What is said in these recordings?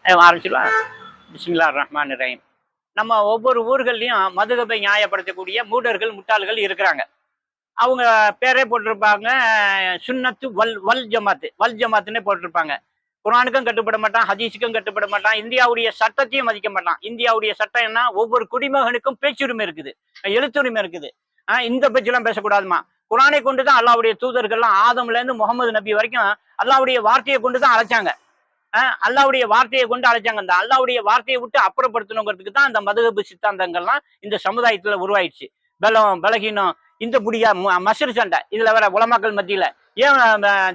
ஆரம்பிச்சிடலாம். பிஸ்மில்லாஹிர் ரஹ்மானிர் ரஹீம். நம்ம ஒவ்வொரு ஊர்கள்லையும் மதுகபை நியாயப்படுத்தக்கூடிய மூடர்கள், முட்டாள்கள் இருக்கிறாங்க. அவங்க பேரே போட்டிருப்பாங்க, சுன்னத்து வல் வல் ஜமாத்து, வல் ஜமாத்துன்னே போட்டிருப்பாங்க. குர்ஆனுக்கும் கட்டுப்பட மாட்டான், ஹதீஸுக்கும் கட்டுப்பட மாட்டான், இந்தியாவுடைய சட்டத்தையும் மதிக்க மாட்டான். இந்தியாவுடைய சட்டம் என்ன? ஒவ்வொரு குடிமகனுக்கும் பேச்சுரிமை இருக்குது, எழுத்துரிமை இருக்குது. இந்த பேச்செல்லாம் பேசக்கூடாதுமா. குர்ஆனை கொண்டு தான் அல்லாஹ்வுடைய தூதர்கள்லாம் ஆதம்ல இருந்து முகமது நபி வரைக்கும் அல்லாஹ்வுடைய வார்த்தையை கொண்டு தான் அழைச்சாங்க. அல்லாஹ்வுடைய வார்த்தையை கொண்டு அழைச்சாங்க. அந்த அல்லாஹ்வுடைய வார்த்தையை விட்டு அப்புறப்படுத்தணுங்கிறதுக்கு தான் அந்த மதுஹப் சித்தாந்தங்கள்லாம் இந்த சமுதாயத்துல உருவாயிடுச்சு. பலம், பலகீனம், இந்த புடியா, மசரு சண்டை, இதுல வேற உலமாக்கள் மத்தியில. ஏன்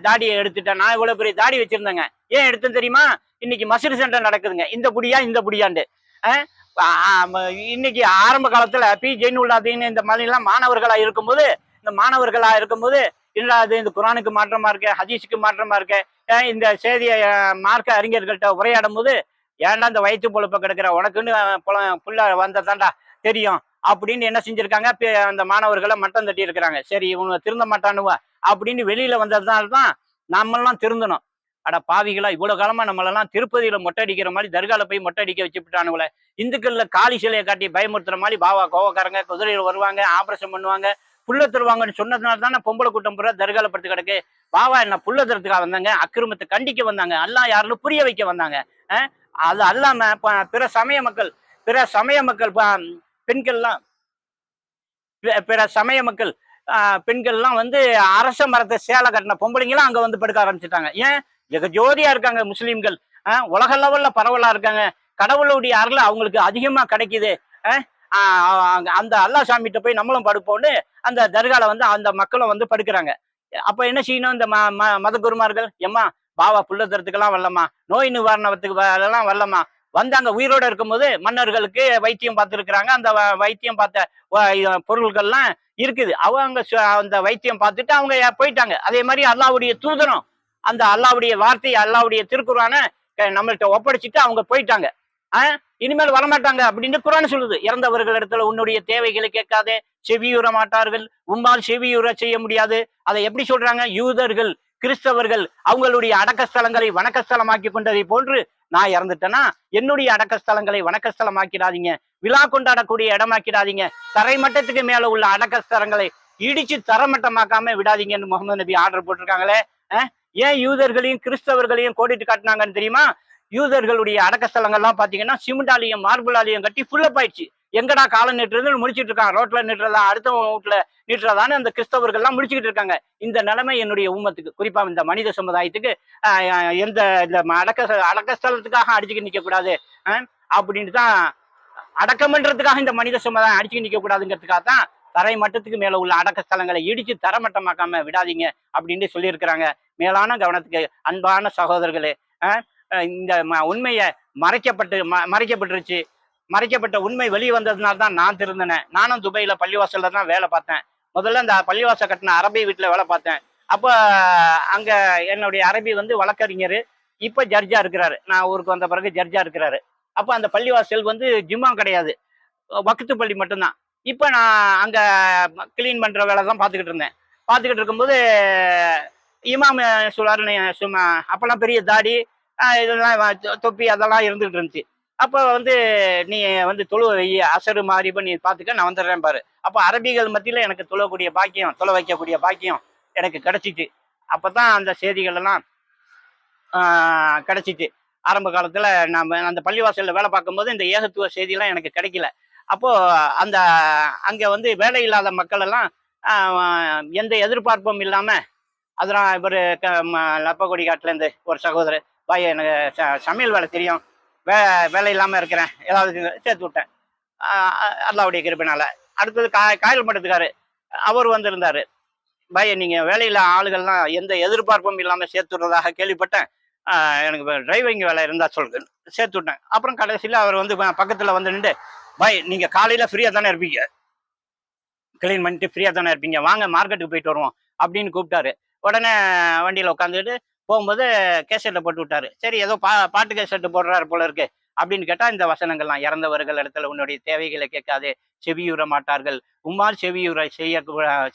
தாடியை எடுத்துட்டேன்? நான் இவ்வளவு பெரிய தாடி வச்சிருந்தேங்க, ஏன் எடுத்தேன்னு தெரியுமா? இன்னைக்கு மசரு சண்டை நடக்குதுங்க, இந்த புடியா இந்த புடியாண்டு. இன்னைக்கு ஆரம்ப காலத்துல பி ஜெயினுல்லாதீன் இந்த மாதிரி எல்லாம் மாணவர்களா இருக்கும்போது இல்ல அது இந்த குர்ஆனுக்கு மாற்றமா இருக்க, ஹதீஸுக்கு மாற்றமா இருக்க, இந்த செய்தியை மார்க்க அறிஞர்கள்ட்ட உரையாடும் போது, ஏன்டா இந்த வயிற்று பொழப்ப கிடக்குற, உனக்குன்னு புள்ள வந்ததாண்டா தெரியும் அப்படின்னு என்ன செஞ்சிருக்காங்க, அந்த மாணவர்களை மட்டம் தட்டி இருக்கிறாங்க. சரி இவங்க திருந்த மாட்டானுவா அப்படின்னு வெளியில வந்ததுனால்தான் நம்மெல்லாம் திருந்தணும். அட பாவிகளா, இவ்வளவு காலமா நம்மளெல்லாம் திருப்பதியில மொட்டை அடிக்கிற மாதிரி தர்கால போய் மொட்டை அடிக்க வச்சுட்டானுங்களே. இந்துக்கள்ல காளி சிலையை காட்டி பயமுறுத்துற மாதிரி பாவா கோவக்காரங்க குதிரையில் வருவாங்க, ஆபரேஷன் பண்ணுவாங்க, புள்ள தருவாங்கன்னு சொன்னதுனால தானே பொம்பளை கூட்டம் பூரா தர்கால படுத்து கிடக்கு. பாவா என்ன புள்ள தரத்துக்காக வந்தாங்க? அக்கிரமத்தை கண்டிக்க வந்தாங்க, அல்லாஹ் யாருன்னு புரிய வைக்க வந்தாங்க. அது அல்லாம பிற சமய மக்கள் பெண்கள்லாம் பிற சமய மக்கள் பெண்கள்லாம் வந்து அரச மரத்தை சேலை கட்டின பொம்பளைங்களாம் அங்க வந்து படுக்க ஆரம்பிச்சுட்டாங்க. ஏன்? ஜோதியா இருக்காங்க முஸ்லீம்கள், உலக லெவல்ல பரவலா இருக்காங்க, கடவுளுடைய அருள் அவங்களுக்கு அதிகமா கிடைக்குது. அந்த அல்லாஹ் சாமிகிட்ட போய் நம்மளும் படுப்போம்னு அந்த தர்கால வந்து அந்த மக்களும் வந்து படுக்கிறாங்க. அப்ப என்ன செய்யணும் இந்த மத குருமார்கள்? எம்மா பாவா புள்ள தரத்துக்கெல்லாம் வரலம்மா, நோய் நிவாரணத்துக்கு எல்லாம் வரலம்மா. வந்தாங்க உயிரோட இருக்கும்போது மன்னர்களுக்கு வைத்தியம் பார்த்துருக்குறாங்க. அந்த வைத்தியம் பார்த்த பொருள்கள்லாம் இருக்குது. அவங்க அந்த வைத்தியம் பார்த்துட்டு அவங்க போயிட்டாங்க. அதே மாதிரி அல்லாஹ்வுடைய தூதரும் அந்த அல்லாஹ்வுடைய வார்த்தையை, அல்லாஹ்வுடைய திருக்குர்ஆனை நம்மள்கிட்ட ஒப்படைச்சிட்டு அவங்க போயிட்டாங்க. இனிமேல் வரமாட்டாங்க அப்படின்னு குர்ஆன் சொல்லுது. இறந்தவர்கள் இடத்துல உன்னுடைய தேவைகளை கேட்காதே, செவியுற மாட்டார்கள், உம்மால் செவியுற செய்ய முடியாது. அதை எப்படி சொல்றாங்க? யூதர்கள், கிறிஸ்தவர்கள் அவங்களுடைய அடக்கஸ்தலங்களை வணக்கஸ்தலமாக்கி கொண்டதை போன்று நான் இறந்துட்டேன்னா என்னுடைய அடக்கஸ்தலங்களை வணக்கஸ்தலமாக்கிடாதீங்க, விழா கொண்டாடக்கூடிய இடமாக்கிடாதீங்க, தரைமட்டத்துக்கு மேல உள்ள அடக்கஸ்தலங்களை இடிச்சு தரமட்டமாக்காம விடாதீங்கன்னு முகமது நபி ஆர்டர் போட்டிருக்காங்களே. ஏன் யூதர்களையும் கிறிஸ்தவர்களையும் கோடிட்டு காட்டினாங்கன்னு தெரியுமா? யூதர்களுடைய அடக்கஸ்தலங்கள்லாம் பாத்தீங்கன்னா சிமெண்டாலையும் மார்பிளாலையும் கட்டி ஃபுல்லப் ஆயிடுச்சு. எங்கடா காலம் நீட்டுறதுன்னு முடிச்சுட்டு இருக்காங்க. ரோட்ல நீட்டுறதா, அடுத்த வீட்டுல நீட்டுறதான்னு அந்த கிறிஸ்தவர்கள்லாம் முடிச்சுக்கிட்டு இருக்காங்க. இந்த நிலைமை என்னுடைய உம்மத்துக்கு, குறிப்பா இந்த மனித சமுதாயத்துக்கு எந்த இந்த அடக்கஸ்தலத்துக்காக அடிச்சுக்க நிக்க கூடாது அப்படின்ட்டு தான், அடக்கம்ன்றதுக்காக இந்த மனித சமுதாயம் அடிச்சுக்க நிக்க கூடாதுங்கிறதுக்காக தான் தரை மட்டத்துக்கு மேல உள்ள அடக்கஸ்தலங்களை இடிச்சு தரமட்டமாக்காம விடாதீங்க அப்படின்னு சொல்லியிருக்கிறாங்க. மேலான கவனத்துக்கு அன்பான சகோதரர்களே, இந்த உண்மையை மறைக்கப்பட்டுருச்சு. மறைக்கப்பட்ட உண்மை வெளியே வந்ததுனால தான் நான் திருந்தினேன். நானும் துபையில பள்ளிவாசல்ல தான் வேலை பார்த்தேன். முதல்ல இந்த பள்ளிவாசல் கட்டின அரபி வீட்டுல வேலை பார்த்தேன். அப்போ அங்க என்னுடைய அரபி வந்து வழக்கறிஞர், இப்ப ஜட்ஜா இருக்கிறாரு. நான் ஊருக்கு வந்த பிறகு ஜட்ஜா இருக்கிறாரு. அப்ப அந்த பள்ளிவாசல் வந்து ஜிம்மா கிடையாது, வக்து பள்ளி மட்டும்தான். இப்ப நான் அங்க கிளீன் பண்ற வேலை தான் பார்த்துக்கிட்டு இருக்கும்போது இமாம் சொல்றாரு, சும்மா அப்பெல்லாம் பெரிய தாடி இதெல்லாம் தொப்பி அதெல்லாம் இருந்துகிட்டு இருந்துச்சு. அப்போ வந்து நீ வந்து தொழு வை, அசரு மாதிரி நீ பார்த்துக்க, நான் வந்துடுறேன் பாரு. அப்போ அரபிகள் மத்தியில எனக்கு தொழ வைக்கக்கூடிய பாக்கியம் எனக்கு கிடைச்சிச்சு. அப்பதான் அந்த செய்திகள் எல்லாம் கிடைச்சிச்சு. ஆரம்ப காலத்துல நான் அந்த பள்ளிவாசல்ல வேலை பார்க்கும்போது இந்த ஏகத்துவ செய்தியெல்லாம் எனக்கு கிடைக்கல. அப்போ அந்த அங்க வந்து வேலை இல்லாத மக்கள் எல்லாம் எந்த எதிர்பார்ப்பும் இல்லாம, அதெல்லாம் இவர் லப்பக்கொடி காட்டுல இருந்து ஒரு சகோதரர், பாய் எனக்கு சமையல் வேலை தெரியும், வேலை இல்லாம இருக்கிறேன், ஏதாவது சேர்த்து விட்டேன் அல்லாஹ்வுடைய கிருபையினால. அடுத்தது காயல் மட்டத்துக்காரு, அவர் வந்திருந்தாரு. பாய் நீங்க வேலையில ஆளுகள்லாம் எந்த எதிர்பார்ப்பும் இல்லாம சேர்த்து விடுறதாக கேள்விப்பட்டேன், எனக்கு டிரைவிங் வேலை இருந்தா சொல்லுங்க, சேர்த்து விட்டேன். அப்புறம் கடைசியில அவர் வந்து பக்கத்துல வந்து நின்று, பாய் நீங்க காலையில ஃப்ரீயா தானே இருப்பீங்க, கிளீன் பண்ணிட்டு ஃப்ரீயா தானே இருப்பீங்க, வாங்க மார்க்கெட்டுக்கு போயிட்டு வருவோம் அப்படின்னு கூப்பிட்டாரு. உடனே வண்டியில உட்காந்துட்டு போகும்போது கேசட்டை போட்டு விட்டாரு. சரி ஏதோ பாட்டு கேசட்டு போடுறாரு போல இருக்கு அப்படின்னு கேட்டா இந்த வசனங்கள்லாம், இறந்தவர்கள் இடத்துல உன்னுடைய தேவைகளை கேட்காதே, செவியுற மாட்டார்கள், உம்மால் செவியுற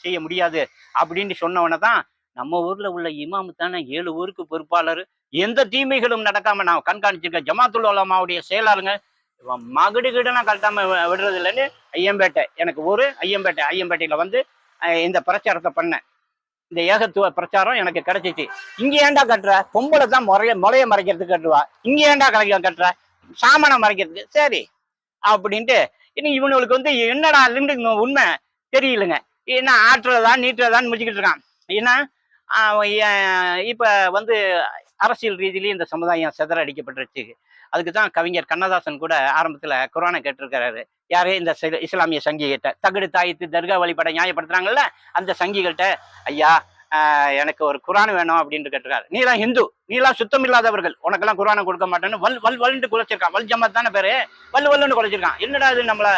செய்ய முடியாது அப்படின்னு சொன்னவனை தான் நம்ம ஊர்ல உள்ள இமாமு தானே 7 ஊருக்கு பொறுப்பாளர். எந்த தீமைகளும் நடக்காம நான் கண்காணிச்சிருக்கேன். ஜமாத்துல் உலமாவுடைய செயலாளருங்க. மகுடு கிடுலாம் கழட்டாம விடுறது இல்லைன்னு ஐயம்பேட்டை எனக்கு ஊரு ஐயம்பேட்டை. ஐயம்பேட்டையில வந்து இந்த பிரச்சாரத்தை பண்ணேன். இந்த ஏகத்துவ பிரச்சாரம் எனக்கு கிடைச்சிச்சு. இங்க ஏன்டா கட்டுற? பொம்பளை தான் முளைய மறைக்கிறதுக்கு கட்டுவா. இங்க ஏன்டா கட்டுற? சாமனை மறைக்கிறதுக்கு. சரி அப்படின்ட்டு இனி இவனுக்கு வந்து என்னடா உண்மை தெரியலங்க. என்ன ஆற்றுறதான் நீட்டுறதான்னு முடிச்சுக்கிட்டு இருக்கான். ஏன்னா இப்ப வந்து அரசியல் ரீதியிலேயே இந்த சமுதாயம் சிதற அடிக்கப்பட்டுருச்சு. அதுக்கு தான் கவிஞர் கண்ணதாசன் கூட ஆரம்பத்துல குரானை கேட்டிருக்கிறாரு. யாரு? இந்த இஸ்லாமிய சங்கிகிட்ட தகடு தாயத்து தர்கா வழிபட நியாயப்படுத்துறாங்கல்ல அந்த சங்கிகள்கிட்ட, ஐயா எனக்கு ஒரு குரான் வேணும் அப்படின்னு கேட்டிருக்காரு. நீலாம் ஹிந்து, நீலாம் சுத்தம் இல்லாதவர்கள், உனக்கெல்லாம் குரானை கொடுக்க மாட்டேன்னு வல்லுன்னு குலைச்சிருக்கான். வல் ஜமாத் தானே பேரு, வல்லுன்னு குலைச்சிருக்கான். என்னடா இது நம்மள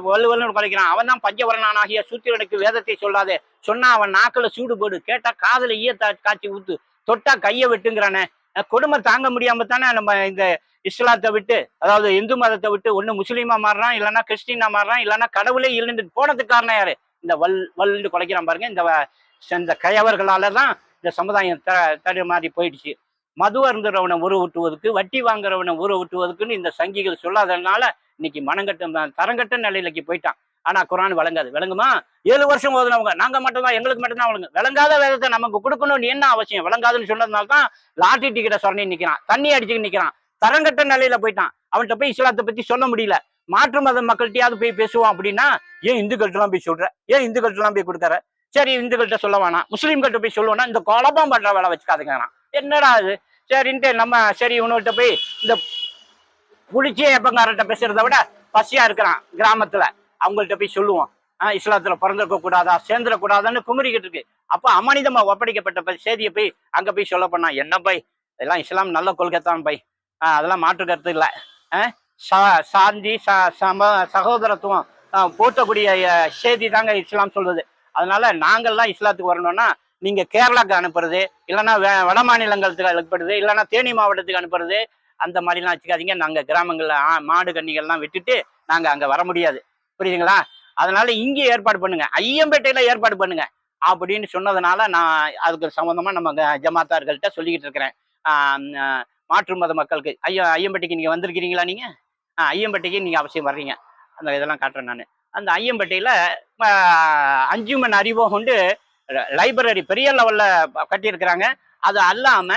வல்லுன்னு குலைக்கிறான். அவன் தான் பஞ்சவரணாகிய சூத்திரனுக்கு வேதத்தை சொல்லாதே, சொன்னா அவன் நாக்குல சூடு போடு, கேட்டா காதுல ஈய காய்ச்சி ஊத்து, தொட்டா கையை வெட்டுங்கிறானே. கொடுமை தாங்க முடியாம தானே நம்ம இந்த இஸ்லாத்தை விட்டு, அதாவது இந்து மதத்தை விட்டு ஒண்ணு முஸ்லீமா மாறுறான், இல்லைன்னா கிறிஸ்டினா மாறுறான், இல்லைன்னா கடவுளே இல்லைன்னு போனதுக்கு காரணம் யாரு? இந்த வல்னு குலைக்கிறான் பாருங்க. இந்த கயவர்களாலதான் இந்த சமுதாயம் தடுமாறி போயிடுச்சு. மது அருந்துறவனை ஊட்டுவதுக்கு, வட்டி வாங்குறவனை ஊட்டுவதுக்குன்னு இந்த சங்கிகள் சொல்லாததுனால இன்னைக்கு மனங்கட்ட தரங்கட்ட நிலையிலக்கு போயிட்டான். ஆனா குரான் வழங்காது. விளங்குமா? 7 வருஷம் ஓதுனவங்க நாங்க மட்டும்தான், எங்களுக்கு மட்டும்தான் வழங்கு. விளங்காத வேதத்தை நமக்கு கொடுக்கணும்னு என்ன அவசியம்? விளங்காதுன்னு சொன்னதுனால தான் லாட்டரி டிக்கெட்டை சொன்னி நிக்கிறான், தண்ணி அடிச்சுக்கிட்டு நிக்கிறான், தரங்கட்ட நிலையில போயிட்டான். அவன்கிட்ட போய் இஸ்லாத்தை பத்தி சொல்ல முடியல. மாற்று மத மக்கள்கிட்டயாவது போய் பேசுவான் அப்படின்னா, ஏன் இந்துக்கள்கிட்ட எல்லாம் போய் சொல்ற, ஏன் இந்துக்கள்கிட்ட எல்லாம் போய் கொடுக்குற? சரி இந்துக்கள்கிட்ட சொல்ல வேணாம், முஸ்லீம்கிட்ட போய் சொல்லுவோம்னா இந்த குழப்பம் பண்ற வேலை வச்சுக்காதுங்க. என்னடா அது சரின்ட்டு நம்ம சரி இவனுகிட்ட போய் இந்த புளிச்சிய எப்பங்காரர்கிட்ட பேசுறத விட பசியா இருக்கிறான் கிராமத்துல, அவங்கள்ட்ட போய் சொல்லுவோம். இஸ்லாத்துல பிறந்திருக்க கூடாதா, சேர்ந்துடக்கூடாதான்னு குமரிக்கிட்டு இருக்கு. அப்ப அமனிதமா ஒப்படைக்கப்பட்ட செய்தியை போய் அங்க போய் சொல்ல பண்ணா, என்ன பை இதெல்லாம் இஸ்லாம் நல்ல கொள்கைத்தான் பை, அதெல்லாம் மாற்று கருத்து இல்லை. சாந்தி சகோதரத்துவம் போற்றக்கூடிய செய்தி தாங்க இஸ்லாம் சொல்றது. அதனால நாங்கள்லாம் இஸ்லாத்துக்கு வரணும்னா நீங்க கேரளாக்கு அனுப்புறது, இல்லைன்னா வட மாநிலங்களுக்கு அனுப்புறது, இல்லைன்னா தேனி மாவட்டத்துக்கு அனுப்புறது, அந்த மாதிரிலாம் வச்சுக்காதீங்க. நாங்க கிராமங்கள்ல மாடு கன்னிகள்லாம் விட்டுட்டு நாங்க அங்க வர முடியாது, புரியுதுங்களா? அதனால இங்கே ஏற்பாடு பண்ணுங்க, ஐயம்பேட்டையில ஏற்பாடு பண்ணுங்க அப்படின்னு சொன்னதுனால நான் அதுக்கு சம்பந்தமா நம்ம ஜமாத்தார்கள்ட்ட சொல்லிக்கிட்டு இருக்கிறேன். மாற்று மத மக்களுக்கு ஐயம்பேட்டைக்கு நீங்க வந்திருக்கிறீங்களா? நீங்க ஐயம்பேட்டைக்கு நீங்க அவசியம் வர்றீங்க. அந்த இதெல்லாம் காட்டுறேன் நான். அந்த ஐயம்பேட்டையில 5 மணி அறிவோம் கொண்டு லைப்ரரி பெரிய லெவல்ல கட்டியிருக்கிறாங்க. அது அல்லாம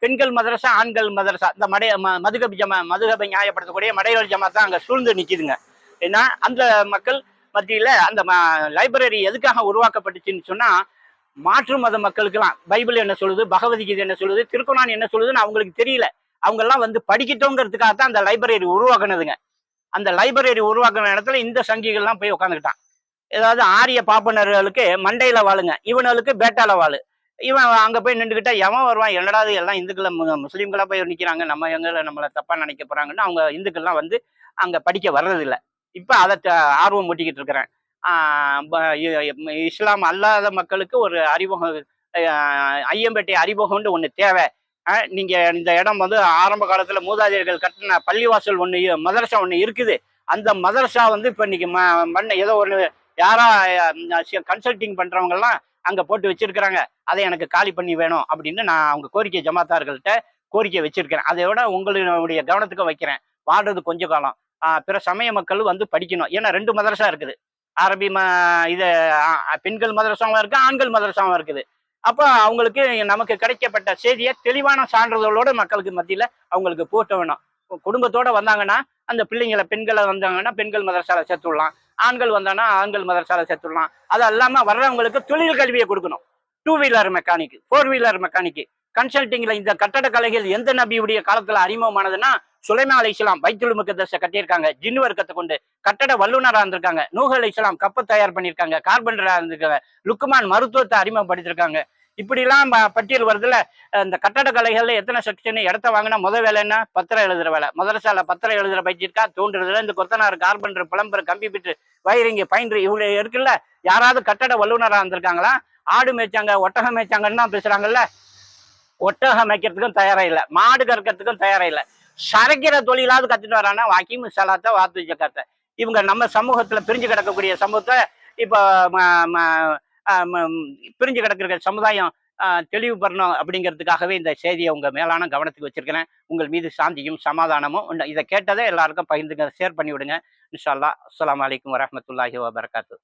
பெண்கள் மதரசா, ஆண்கள் மதரசா, இந்த மதுகபை நியாயப்படுத்தக்கூடிய மடையல் ஜமாத் தான் அங்க சூழ்ந்து நிக்குதுங்க. ஏன்னா அந்த மக்கள் மத்தியில அந்த லைப்ரரி எதுக்காக உருவாக்கப்பட்டுச்சுன்னு சொன்னா, மாற்று மத மக்களுக்கெல்லாம் பைபிள் என்ன சொல்லுது, பகவத்கீதை என்ன சொல்லுது, திருக்குறான் என்ன சொல்லுதுன்னு அவங்களுக்கு தெரியல. அவங்க எல்லாம் வந்து படிக்கட்டோங்கிறதுக்காக தான் அந்த லைப்ரரி உருவாக்குனதுங்க. அந்த லைப்ரரி உருவாக்குன இடத்துல இந்த சங்கிகள்லாம் போய் உட்காந்துக்கிட்டான். ஏதாவது ஆரிய பாப்பனர்களுக்கு மண்டையில வாழுங்க, இவனுக்கு பேட்டால வாழு. இவன் அங்க போய் நின்றுகிட்டா எவன் வருவான்? என்னடா எல்லாம் இந்துக்களை முஸ்லீம்களா போய் நிக்கிறாங்க, நம்ம எங்க நம்மளை தப்பா நினைக்க போறாங்கன்னு அவங்க இந்துக்கள்லாம் வந்து அங்க படிக்க வர்றதில்லை. இப்ப அதை ஆர்வம் மூட்டிக்கிட்டு இருக்கிறேன். இஸ்லாம் அல்லாத மக்களுக்கு ஒரு அறிமுகம், ஐயம்பேட்டை அறிமுகம்னு ஒண்ணு தேவை. நீங்க இந்த இடம் வந்து ஆரம்ப காலத்துல மூதாதையர்கள் கட்டின பள்ளிவாசல் ஒண்ணு, மதரசா ஒண்ணு இருக்குது. அந்த மதரசா வந்து இப்ப இன்னைக்கு மண்ணை ஏதோ ஒண்ணு யாரா கன்சல்டிங் பண்றவங்க எல்லாம் அங்க போட்டு வச்சிருக்கிறாங்க. அதை எனக்கு காலி பண்ணி வேணும் அப்படின்னு நான் அவங்க கோரிக்கை ஜமாத்தார்கள்ட்ட கோரிக்கை வச்சிருக்கிறேன். அதை விட உங்களுடைய கவனத்துக்கு வைக்கிறேன். வாழ்றது கொஞ்ச காலம், பிற சமய மக்கள் வந்து படிக்கணும். ஏன்னா 2 மதரசா இருக்குது. அரபி இது பெண்கள் மதரசாவும் இருக்கு, ஆண்கள் மதரசாவும் இருக்குது. அப்ப அவங்களுக்கு நமக்கு கிடைக்கப்பட்ட செய்தியை தெளிவான சான்றிதழோட மக்களுக்கு மத்தியில அவங்களுக்கு போட்ட வேணும். குடும்பத்தோட வந்தாங்கன்னா அந்த பிள்ளைங்களை, பெண்களை வந்தாங்கன்னா பெண்கள் மதரசால சேர்த்துடலாம், ஆண்கள் வந்தாங்கன்னா ஆண்கள் மதரசால சேர்த்துடலாம். அது இல்லாம வர்றவங்களுக்கு தொழில் கல்வியை கொடுக்கணும். 2 வீலர் மெக்கானிக், 4 வீலர் மெக்கானிக், கன்சல்டிங்ல இந்த கட்டட கலைகள் எந்த நபியுடைய காலத்துல அறிமுகமானதுன்னா, சுலைமான் அலைஹிஸ்ஸலாம் பைத்துல் முகத்தஸை கட்டியிருக்காங்க ஜின்னு வர்க்கத்தை கொண்டு. கட்டட வல்லுநரா இருந்திருக்காங்க. நூஹ் அலைஹிஸ்ஸலாம் கப்பல் தயார் பண்ணியிருக்காங்க, கார்பெண்டரா இருந்திருக்காங்க. லுக்மான் மருத்துவத்தை அறிமுகப்படுத்திருக்காங்க. இப்படி எல்லாம் பட்டியல் வருதுல. இந்த கட்டட கலைகள்ல எத்தனை செக்ஷன் இடத்த வாங்கினா முதல் வேலை என்ன? பத்திரம் எழுதுற வேலை. மதரசால பத்திரம் எழுதுற பயிற்சி இருக்கா? தோன்றதுல இந்த கொத்தனார், carpenter, plumber, computer, wiring, binder இவங்க இருக்குல்ல. யாராவது கட்டட வல்லுநரா இருந்திருக்காங்களா? ஆடு மேய்ச்சாங்க, ஒட்டகம் மேய்ச்சாங்கன்னு பேசுறாங்கல்ல. ஒட்டகம் மேய்க்கிறதுக்கும் தயாரா இல்லை, மாடு கறக்கிறதுக்கும் தயாரா இல்லை. சரைக்கிற தொழிலாவது கத்துட்டு வரானா வாக்கிம் சலாத்த வாத்து ஜக்காத்த. இவங்க நம்ம சமூகத்துல பிரிஞ்சு கிடக்கக்கூடிய சமூகத்தை இப்ப பிரிஞ்சு கிடக்கிற சமுதாயம் தெளிவு பெறணும் அப்படிங்கிறதுக்காகவே இந்த செய்தியை உங்க மேலான கவனத்துக்கு வச்சிருக்கிறேன். உங்கள் மீது சாந்தியும் சமாதானமும் இதை கேட்டதை எல்லாருக்கும் பகிர்ந்துங்க, ஷேர் பண்ணி விடுங்க. இன்ஷா அல்லாஹ். அஸ்ஸலாமு அலைக்கும் வரஹ்மத்துல்லாஹி வபரகாத்துஹு.